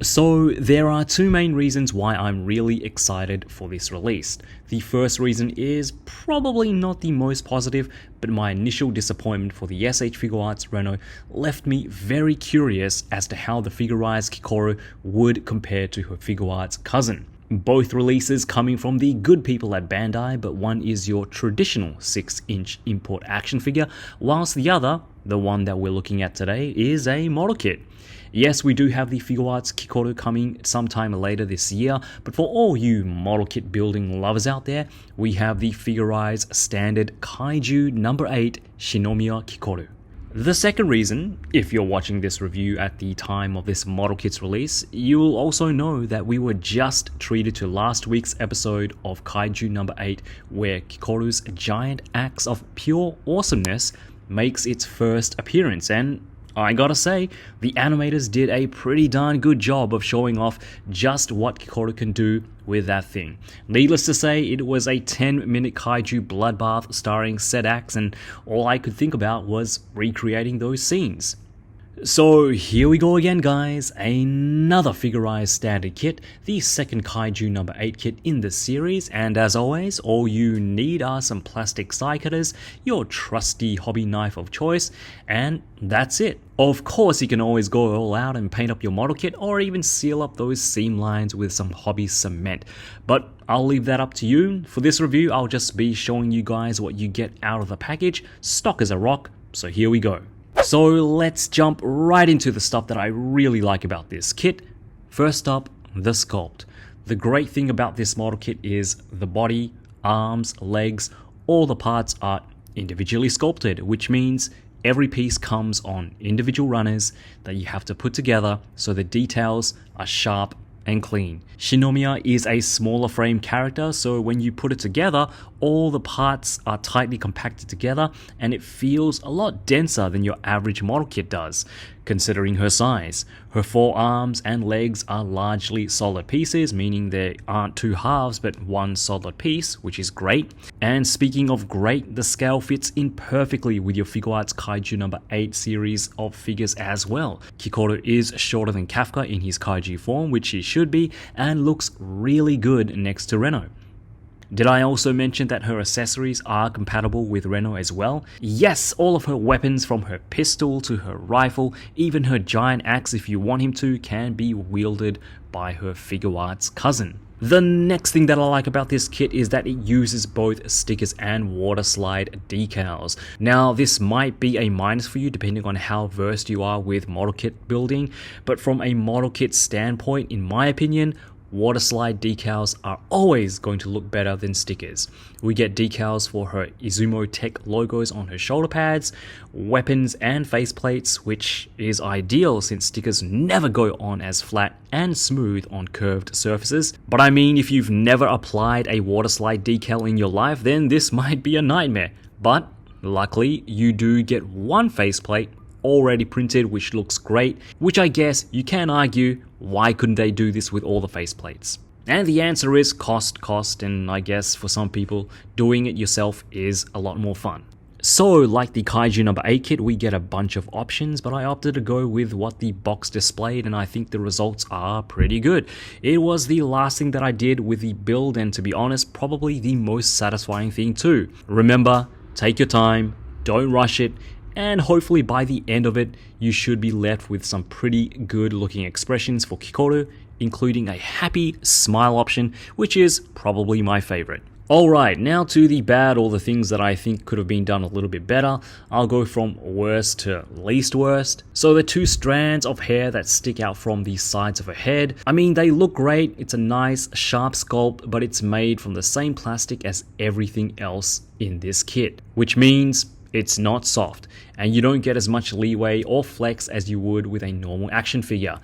So there are two main reasons why I'm really excited for this release. The first reason is probably not the most positive, but my initial disappointment for the S.H.Figuarts Reno left me very curious as to how the figurized Kikoru would compare to her Figuarts cousin. Both releases coming from the good people at Bandai, but one is your traditional 6-inch import action figure, whilst the other, the one that we're looking at today, is a model kit. Yes, we do have the Figuarts Kikoru coming sometime later this year, but for all you model kit building lovers out there, we have the figurized standard Kaiju No.8 Shinomiya Kikoru. The second reason, if you're watching this review at the time of this model kit's release, you'll also know that we were just treated to last week's episode of Kaiju No.8, where Kikoru's giant axe of pure awesomeness makes its first appearance, and I gotta say, the animators did a pretty darn good job of showing off just what Kikoru can do with that thing. Needless to say, it was a 10-minute kaiju bloodbath starring said axe, and all I could think about was recreating those scenes. So here we go again, guys, another figurized standard kit, the second Kaiju No.8 kit in the series, and as always, all you need are some plastic side cutters, your trusty hobby knife of choice, and that's it. Of course, you can always go all out and paint up your model kit, or even seal up those seam lines with some hobby cement, but I'll leave that up to you. For this review, I'll just be showing you guys what you get out of the package, stock as a rock, so here we go. So let's jump right into the stuff that I really like about this kit. First up, the sculpt. The great thing about this model kit is the body, arms, legs, all the parts are individually sculpted, which means every piece comes on individual runners that you have to put together so the details are sharp and clean. Shinomiya is a smaller frame character, so when you put it together, all the parts are tightly compacted together and it feels a lot denser than your average model kit does, considering her size. Her forearms and legs are largely solid pieces, meaning there aren't two halves but one solid piece, which is great. And speaking of great, the scale fits in perfectly with your Figuarts Kaiju No.8 series of figures as well. Kikoru is shorter than Kafka in his kaiju form, which he should be, and looks really good next to Reno. Did I also mention that her accessories are compatible with Reno as well? Yes, all of her weapons from her pistol to her rifle, even her giant axe if you want him to, can be wielded by her Figuarts cousin. The next thing that I like about this kit is that it uses both stickers and water slide decals. Now, this might be a minus for you depending on how versed you are with model kit building, but from a model kit standpoint, in my opinion, water slide decals are always going to look better than stickers. We get decals for her Izumo Tech logos on her shoulder pads, weapons and faceplates, which is ideal since stickers never go on as flat and smooth on curved surfaces. But I mean, if you've never applied a water slide decal in your life, then this might be a nightmare. But luckily, you do get one faceplate already printed, which looks great, which I guess you can argue, why couldn't they do this with all the faceplates? And the answer is cost, and I guess for some people, doing it yourself is a lot more fun. So, like the Kaiju No.8 kit, we get a bunch of options, but I opted to go with what the box displayed, and I think the results are pretty good. It was the last thing that I did with the build, and to be honest, probably the most satisfying thing too. Remember, take your time, don't rush it, and hopefully by the end of it, you should be left with some pretty good looking expressions for Kikoru, including a happy smile option, which is probably my favorite. Alright, now to the bad, or the things that I think could have been done a little bit better. I'll go from worst to least worst. So the two strands of hair that stick out from the sides of her head, I mean, they look great, it's a nice sharp sculpt, but it's made from the same plastic as everything else in this kit, which means it's not soft, and you don't get as much leeway or flex as you would with a normal action figure.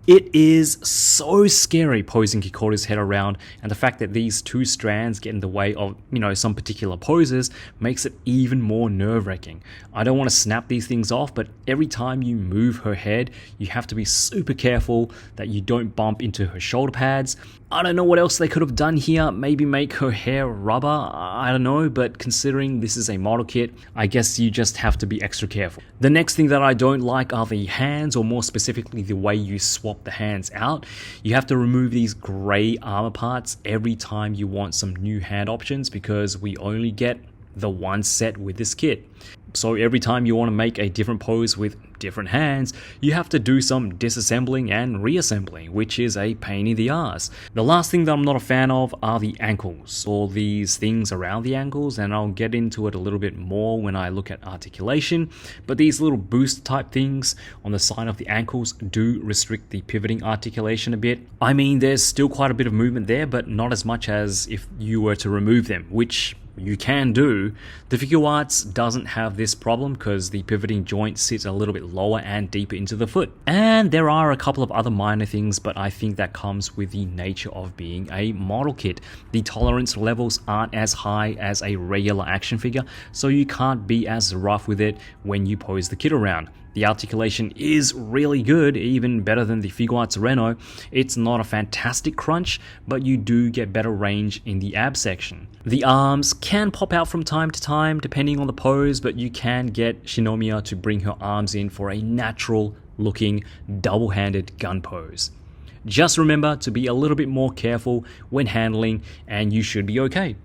It is so scary posing Kikoru's head around, and the fact that these two strands get in the way of, some particular poses makes it even more nerve-wracking. I don't want to snap these things off, but every time you move her head, you have to be super careful that you don't bump into her shoulder pads. I don't know what else they could have done here, maybe make her hair rubber, I don't know, but considering this is a model kit, I guess you just have to be extra careful. The next thing that I don't like are the hands, or more specifically the way you swap swap the hands out. You have to remove these gray armor parts every time you want some new hand options because we only get the one set with this kit. So every time you want to make a different pose with different hands, you have to do some disassembling and reassembling, which is a pain in the ass. The last thing that I'm not a fan of are the ankles, or these things around the ankles, and I'll get into it a little bit more when I look at articulation, but these little boost type things on the side of the ankles do restrict the pivoting articulation a bit. I mean, there's still quite a bit of movement there, but not as much as if you were to remove them, which you can do. The Figuarts doesn't have this problem because the pivoting joint sits a little bit lower and deeper into the foot. And there are a couple of other minor things, but I think that comes with the nature of being a model kit. The tolerance levels aren't as high as a regular action figure, so you can't be as rough with it when you pose the kit around. The articulation is really good, even better than the Figuarts Reno. It's not a fantastic crunch, but you do get better range in the ab section. The arms can pop out from time to time depending on the pose, but you can get Shinomiya to bring her arms in for a natural looking double-handed gun pose. Just remember to be a little bit more careful when handling and you should be okay.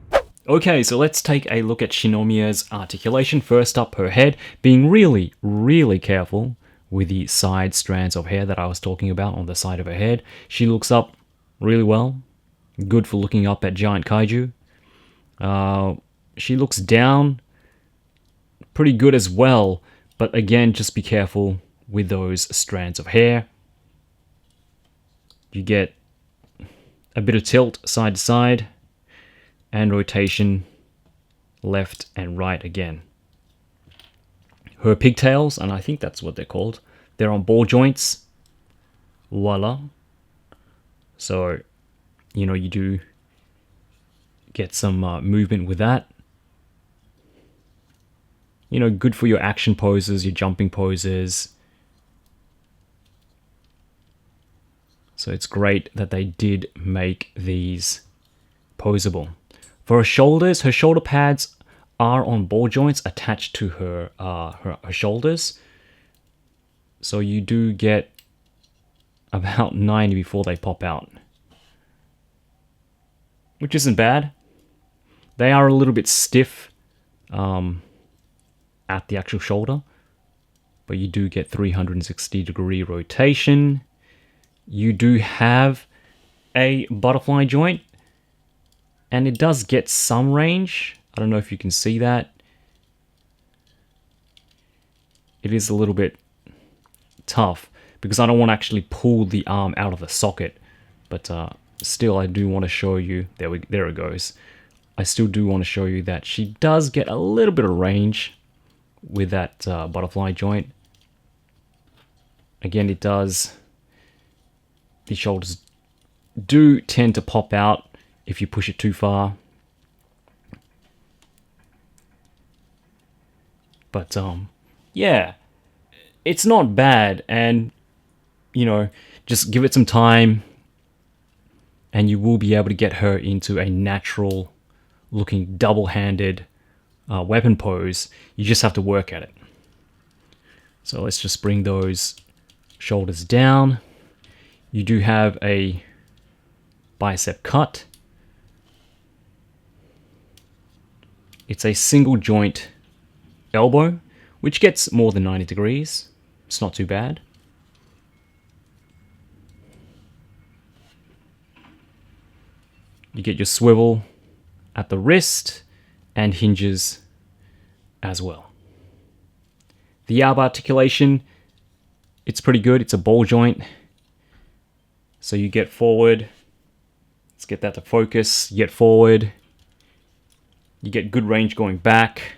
Okay, so let's take a look at Shinomiya's articulation. First up, her head, being really, really careful with the side strands of hair that I was talking about on the side of her head. She looks up really well, good for looking up at giant kaiju. She looks down pretty good as well, but again, just be careful with those strands of hair. You get a bit of tilt side to side, and rotation left and right again. Her pigtails, and I think that's what they're called, they're on ball joints. Voila. So, you know, you do get some movement with that. You know, good for your action poses, your jumping poses. So it's great that they did make these posable. For her shoulder pads are on ball joints attached to her shoulders. So you do get about 90 before they pop out, which isn't bad. They are a little bit stiff at the actual shoulder, but you do get 360-degree rotation. You do have a butterfly joint, and it does get some range. I don't know if you can see that. It is a little bit tough because I don't want to actually pull the arm out of the socket. But still, I do want to show you. There it goes. I still do want to show you that she does get a little bit of range with that butterfly joint. Again, it does. The shoulders do tend to pop out if you push it too far. But yeah, it's not bad, and you know, just give it some time and you will be able to get her into a natural looking double-handed weapon pose. You just have to work at it. So let's just bring those shoulders down. You do have a bicep cut. It's a single joint elbow, which gets more than 90 degrees. It's not too bad. You get your swivel at the wrist and hinges as well. The ab articulation, it's pretty good. It's a ball joint. So you get forward. Let's get that to focus. You get forward. You get good range going back.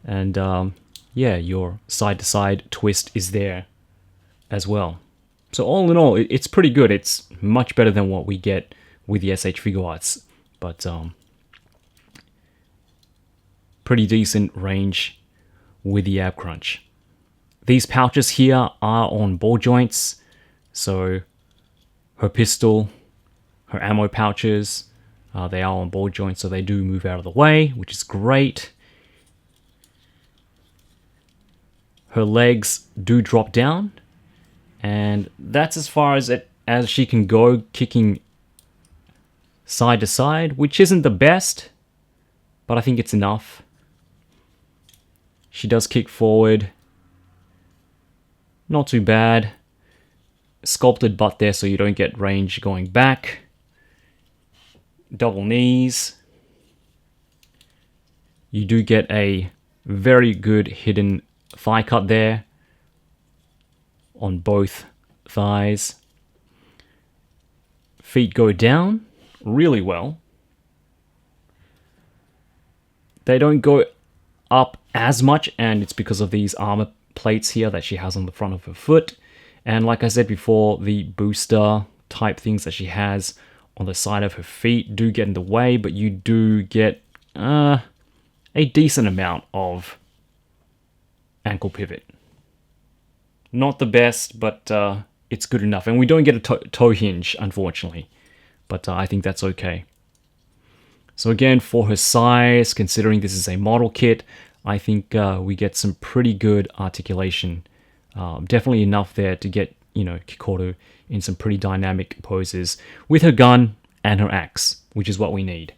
And yeah, your side-to-side twist is there as well. So all in all, it's pretty good. It's much better than what we get with the S.H.Figuarts. But pretty decent range with the ab crunch. These pouches here are on ball joints. So her pistol, her ammo pouches, they are on ball joints, so they do move out of the way, which is great. Her legs do drop down, And that's as far as she can go, kicking side to side, which isn't the best, but I think it's enough. She does kick forward. Not too bad. Sculpted butt there so you don't get range going back. Double knees. You do get a very good hidden thigh cut there on both thighs. Feet go down really well. They don't go up as much, and it's because of these armor plates here that she has on the front of her foot. And like I said before, the booster type things that she has on the side of her feet do get in the way, but you do get a decent amount of ankle pivot. Not the best, but it's good enough. And we don't get a toe hinge, unfortunately, but I think that's okay. So again, for her size, considering this is a model kit, I think we get some pretty good articulation. Definitely enough there to get, Kikoru in some pretty dynamic poses with her gun and her axe, which is what we need.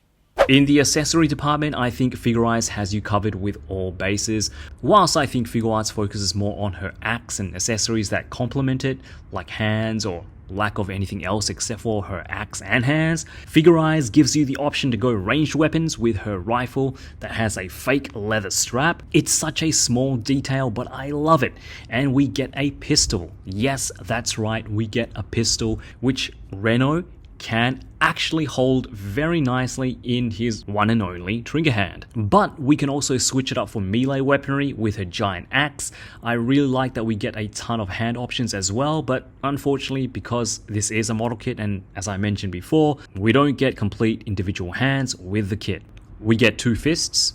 In the accessory department, I think Figuarts has you covered with all bases. Whilst I think Figuarts focuses more on her axe and accessories that complement it, like hands or lack of anything else except for her axe and hands, Figuarts gives you the option to go ranged weapons with her rifle that has a fake leather strap. It's such a small detail, but I love it. And we get a pistol. Yes, that's right, we get a pistol, which Reno can actually hold very nicely in his one and only trigger hand. But we can also switch it up for melee weaponry with her giant axe. I really like that we get a ton of hand options as well, but unfortunately, because this is a model kit, and as I mentioned before, we don't get complete individual hands with the kit. We get 2 fists,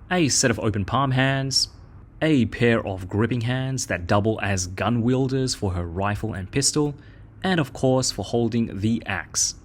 a set of open palm hands, a pair of gripping hands that double as gun wielders for her rifle and pistol, and of course for holding the axe.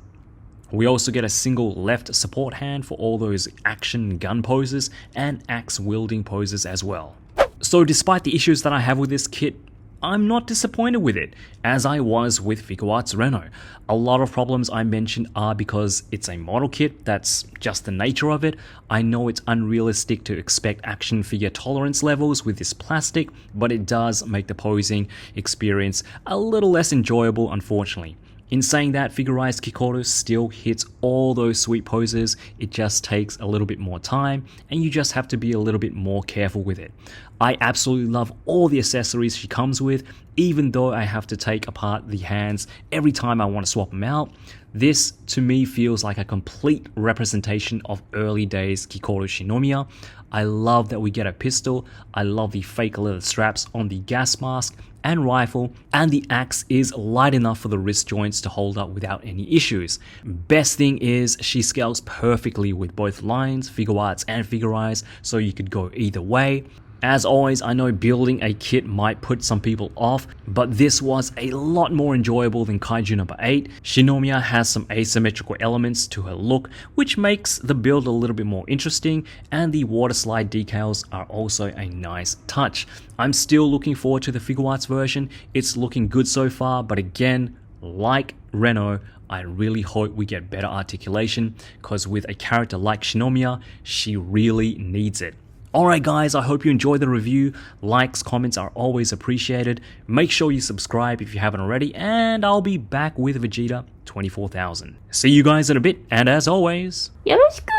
We also get a single left support hand for all those action gun poses and axe wielding poses as well. So despite the issues that I have with this kit, I'm not disappointed with it, as I was with Figuarts Reno. A lot of problems I mentioned are because it's a model kit, that's just the nature of it. I know it's unrealistic to expect action figure tolerance levels with this plastic, but it does make the posing experience a little less enjoyable, unfortunately. In saying that, Figuarts Kikoru still hits all those sweet poses. It just takes a little bit more time, and you just have to be a little bit more careful with it. I absolutely love all the accessories she comes with, even though I have to take apart the hands every time I want to swap them out. This, to me, feels like a complete representation of early days Kaiju No.8 Shinomiya. I love that we get a pistol, I love the fake leather straps on the gas mask and rifle, and the axe is light enough for the wrist joints to hold up without any issues. Best thing is, she scales perfectly with both lines, Figuarts and Figuarts, so you could go either way. As always, I know building a kit might put some people off, but this was a lot more enjoyable than Kaiju No.8. Shinomiya has some asymmetrical elements to her look, which makes the build a little bit more interesting, and the water slide decals are also a nice touch. I'm still looking forward to the Figuarts version. It's looking good so far, but again, like Reno, I really hope we get better articulation, because with a character like Shinomiya, she really needs it. Alright guys, I hope you enjoyed the review. Likes, comments are always appreciated. Make sure you subscribe if you haven't already, and I'll be back with Vegeta 24,000. See you guys in a bit, and as always, よろしく